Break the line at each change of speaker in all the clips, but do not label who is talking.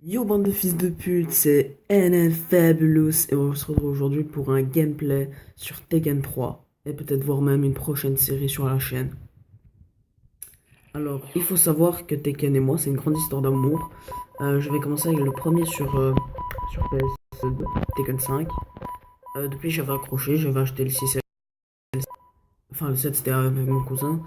Yo bande de fils de pute, c'est NN Fabulous et on se retrouve aujourd'hui pour un gameplay sur Tekken 3 et peut-être voir même une prochaine série sur la chaîne. Alors, il faut savoir que Tekken et moi, c'est une grande histoire d'amour. Je vais commencer avec le premier sur PS2, Tekken 5. Depuis, j'avais accroché, j'avais acheté le 6 enfin le 7 c'était avec mon cousin.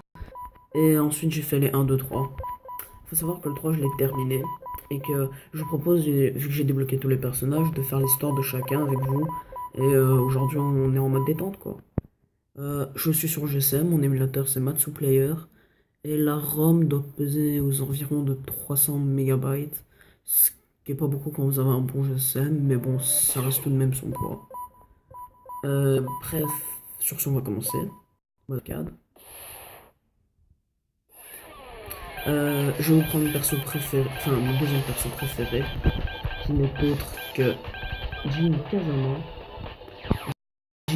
Et ensuite, j'ai fait les 1, 2, 3. Il faut savoir que le 3 je l'ai terminé et que je vous propose, vu que j'ai débloqué tous les personnages, de faire l'histoire de chacun avec vous. Et aujourd'hui, on est en mode détente quoi. Je suis sur GSM, mon émulateur c'est Matsu Player. Et la ROM doit peser aux environs de 300 mégabytes. Ce qui est pas beaucoup quand vous avez un bon GSM, mais bon, ça reste tout de même son poids. Bref, sur ce, on va commencer. Mode CAD. Je vais vous prendre mon perso préféré, enfin mon deuxième perso préféré, qui n'est autre que Jin Kazama.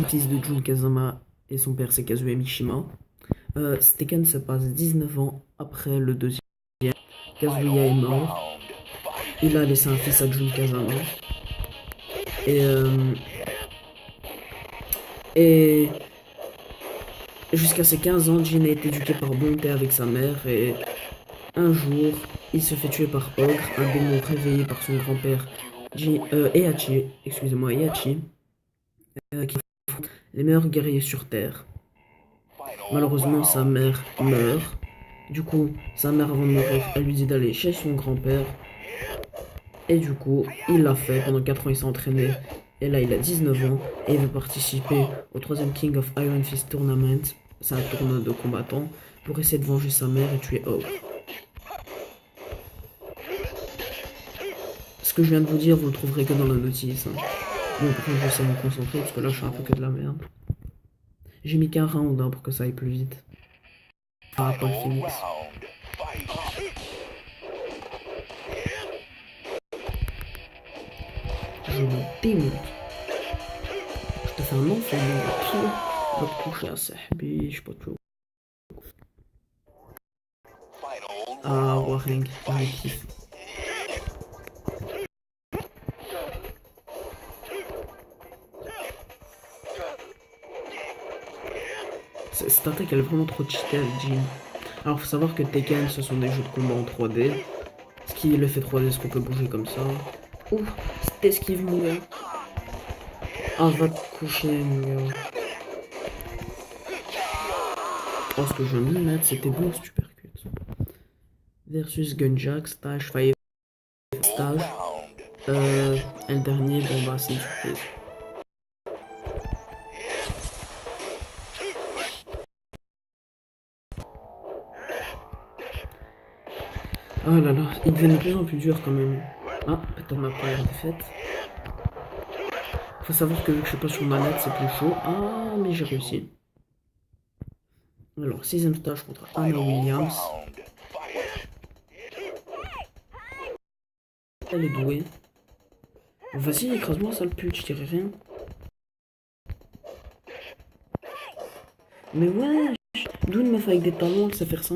Fils de Jun Kazama et son père c'est Kazue Mishima. Tekken se passe 19 ans après le deuxième. Kazuya est mort. Il a laissé un fils à Jun Kazama. Et, et jusqu'à ses 15 ans, Jin a été éduqué par bonté avec sa mère. Et un jour, il se fait tuer par Ogre, un démon réveillé par son grand-père Heihachi, excusez-moi, Heihachi, qui est les meilleurs guerriers sur Terre. Malheureusement, sa mère meurt. Du coup, sa mère, avant de mourir, elle lui dit d'aller chez son grand-père. Et du coup, il l'a fait. Pendant 4 ans, il s'est entraîné. Et là, il a 19 ans. Et il veut participer au troisième King of Iron Fist Tournament. C'est un tournoi de combattants. Pour essayer de venger sa mère et tuer Ogre. Ce que je viens de vous dire, vous le trouverez que dans la notice. Hein. Bon, après, je vais essayer de me concentrer parce que là, je suis un peu que de la merde. J'ai mis qu'un round hein, pour que ça aille plus vite. Ah, Paul Phoenix. Je me démonte. Je te fais un enfant, mon pied. Va te coucher à Sahbi, je sais pas trop. Ah, Warring, je kiffe. Cette attaque elle est vraiment trop cheatée avec Jin. Alors faut savoir que Tekken ce sont des jeux de combat en 3D. Ce qui est l'effet 3D, ce qu'on peut bouger comme ça. Ouf, c'était esquive mon gars. Ah va te coucher mon gars. Oh ce que je viens de mettre c'était bon supercut. Versus Gunjack, Stage, Fire Stage. Et le dernier, bon bah c'est une surprise. Oh là là, il devient de plus en plus dur quand même. Ah, peut-être ma première défaite. Faut savoir que vu que je suis pas sur manette, c'est plus chaud. Ah, mais j'ai réussi. Alors, 6ème stage contre Anna Williams. Elle est douée. Vas-y, écrase-moi, sale pute, je dirais rien. Mais ouais, d'où une meuf avec des talons, elle sait faire ça.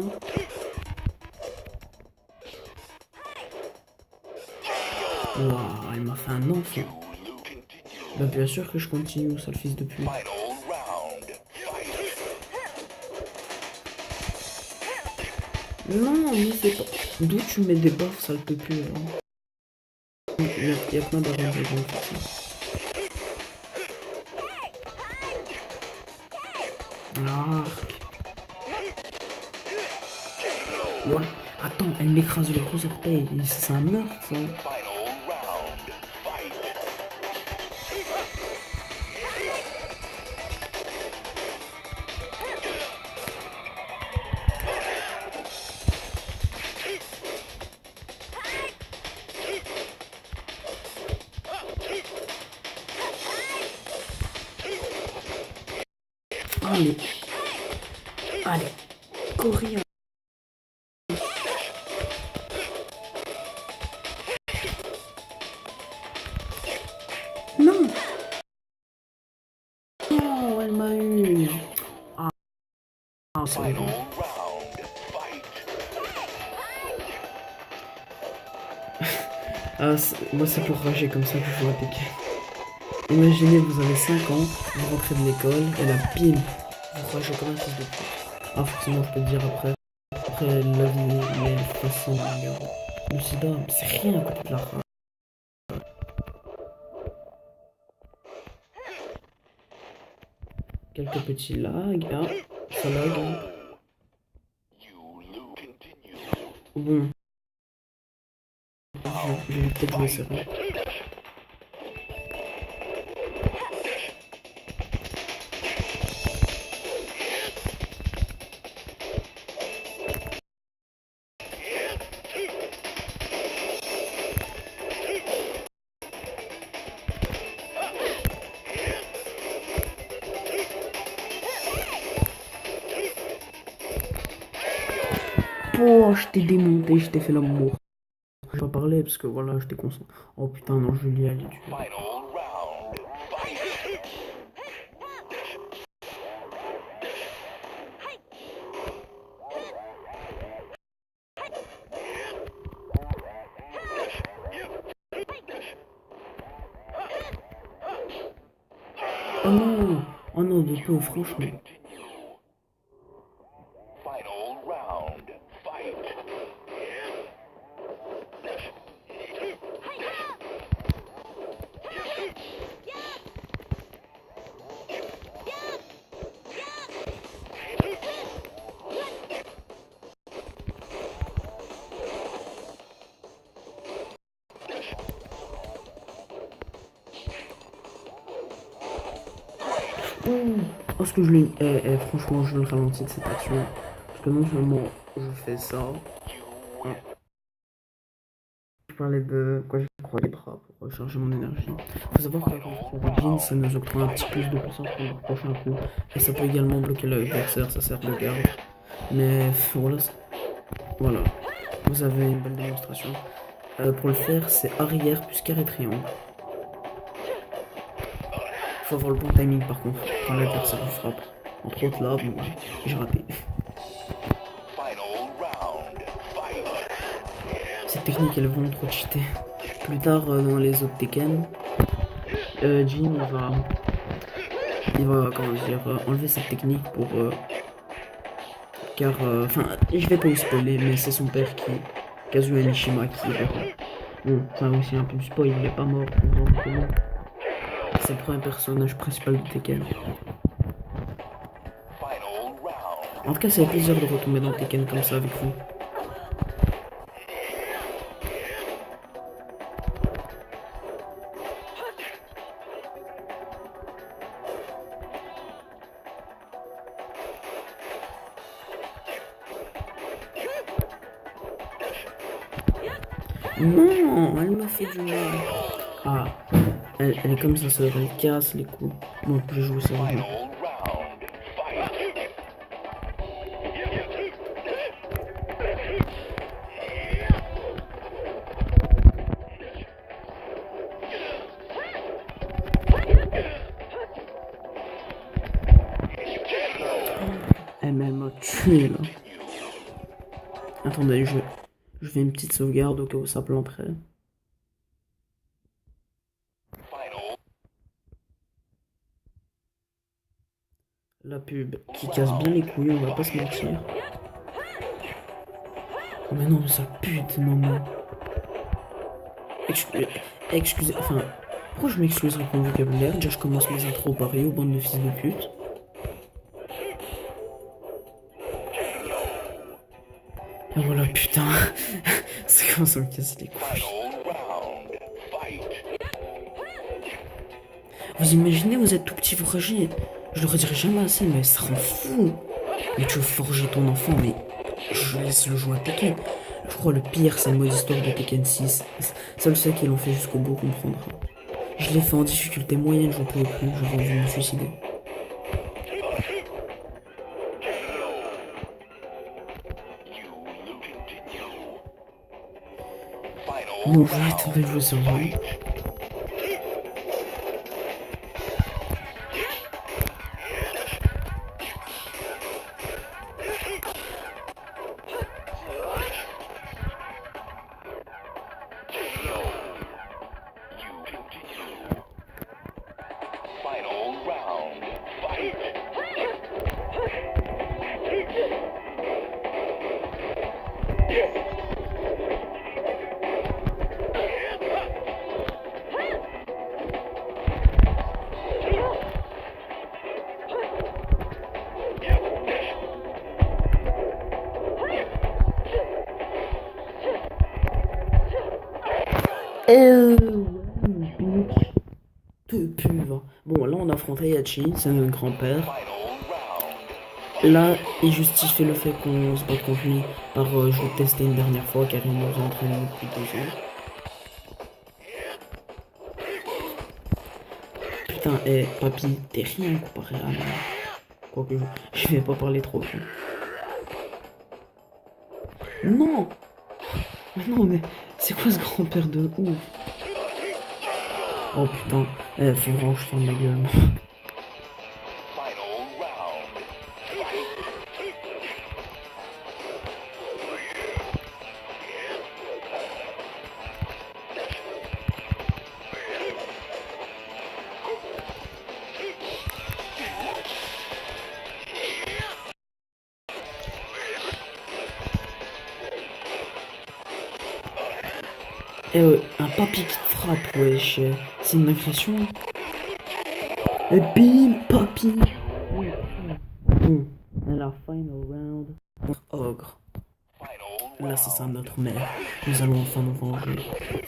Waouh, elle m'a fait un enfant. Bah bien sûr que je continue, sale fils de pute. Non, mais c'est pas... D'où tu mets des baffes, sale pute. Y'a plein d'arrangements pour ça. Ah. Ouais. Attends, elle m'écrase le gros orteil. C'est un meurtre, ça. Allez. Allez. Courir. Non. Oh, elle m'a eu. Ah, c'est bon. Ah, moi c'est pour rager comme ça que je joue à Tekken. Imaginez, vous avez 5 ans, vous rentrez de l'école, et là, bim, vous ragez comme un fils de pute. Ah, forcément, je peux te dire après. Après, la vie est facile, regarde. Le sida, c'est rien à côté de la rage. Quelques petits lags. Ah, ça lag. Hein. Bon, je vais peut-être jouer sérieux. Oh, je t'ai démonté, je t'ai fait l'amour. Je vais pas parler parce que voilà, je t'ai concentré. Oh putain, non, Julia, elle est dure. Oh non, oh non, de peu, franchement. Oh, parce que je l'ai. Franchement, je le ralentis de cette action. Parce que non seulement je fais ça. Hein, je parlais de quoi je crois les bras pour recharger mon énergie. Faut savoir que quand on revient, ça nous octroie un petit plus de puissance pour le prochain coup. Et ça peut également bloquer l'adversaire, ça sert de garde. Mais voilà, voilà. Vous avez une belle démonstration. Pour le faire, c'est arrière plus carré triangle. Faut avoir le bon timing par contre, quand l'adversaire vous frappe. Entre autres là, bon, j'ai raté. Cette technique elle est vraiment trop cheatée. Plus tard dans les autres Tekken, Jin il va comment dire, enlever cette technique pour car enfin je vais pas vous spoiler mais c'est son père qui Kazuya Mishima qui bon ça aussi un peu du spoil, il est pas mort c'est le premier personnage principal de Tekken. En tout cas c'est un plaisir de retomber dans Tekken comme ça avec vous. Non, elle m'a fait du mal. Ah, elle est comme ça, elle casse les coups. Bon, je joue sérieux. Elle m'a tué là. Attendez, je fais une petite sauvegarde au cas où ça planterait. La pub qui casse bien les couilles, on va pas se mentir. Oh mais non, ça pute, non mais. Excusez, enfin, pourquoi je m'excuserai pour mon vocabulaire? Déjà, je commence mes intros par Rio, bande de fils de pute. Et voilà, putain, ça commence à me casser les couilles. Vous imaginez, vous êtes tout petit, vous ragez. Je le redirai jamais assez, mais ça rend fou. Mais tu veux forger ton enfant, mais je laisse le jouer à Tekken. Je crois le pire, c'est le mode histoire de Tekken 6. Seul ceux qui l'ont fait jusqu'au bout comprendra. Je l'ai fait en difficulté moyenne, j'en pouvais plus, j'avais envie de me suicider. Bon, je vais tenter de jouer sur lui. Bitch. Te pue, va. Bon, là, on affronte Heihachi, c'est notre grand-père. Là, il justifie le fait qu'on se bat contre lui par je vais tester une dernière fois car il nous a entraîné depuis 2 ans. Putain, papy, t'es rien comparé à moi. Quoique je vais pas parler trop. Non! Mais non, mais c'est quoi ce grand-père de ouf? Oh putain, faut vraiment que je ferme ma gueule. Un papy qui te frappe, wesh. C'est une agression. Et bim, papy. Bon, la final round. Ogre. L'assassin de notre mère. Nous allons enfin nous venger.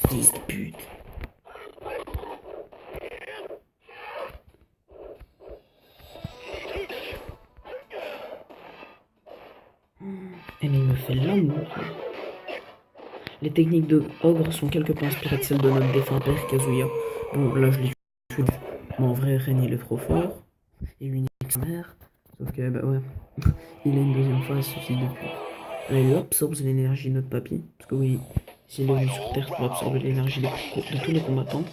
Fils de pute. Mais il me fait l'amour. Les techniques de Ogre sont quelque peu inspirées de celles de notre défunt père Kazuya. Bon, là je l'ai tué. Mais en vrai, Ren il est trop fort. Il lui nique sa mère. Sauf que, bah ouais, il a une deuxième phase, ceci depuis. Là, il absorbe l'énergie de notre papy. Parce que oui, s'il est venu sur Terre pour absorber l'énergie de tous les combattants.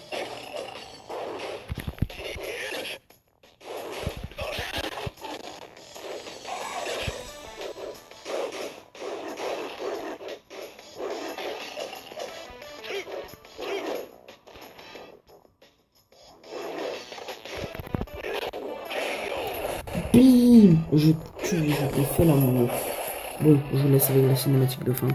Bim! Je tue, je te fais l'amour. Bon, je vous laisse avec la cinématique de fin.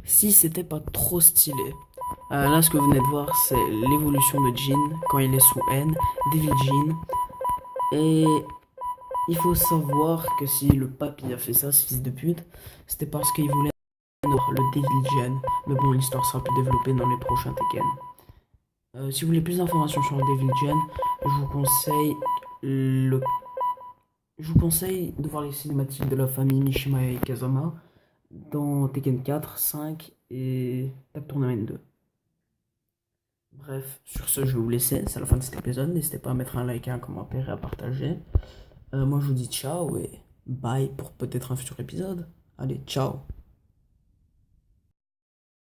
Si c'était pas trop stylé. Là, ce que vous venez de voir, c'est l'évolution de Jin quand il est sous N, Devil Jin. Et il faut savoir que si le papy a fait ça, ce fils de pute, c'était parce qu'il voulait le Devil Jin. Mais bon, l'histoire sera plus développée dans les prochains Tekken. Si vous voulez plus d'informations sur le Devil Jin, je vous conseille de voir les cinématiques de la famille Mishima et Kazama dans Tekken 4, 5 et Tag Tournament 2. Bref, sur ce, je vais vous laisser. C'est la fin de cet épisode. N'hésitez pas à mettre un like, un commentaire et à partager. Moi, je vous dis ciao et bye pour peut-être un futur épisode. Allez, ciao.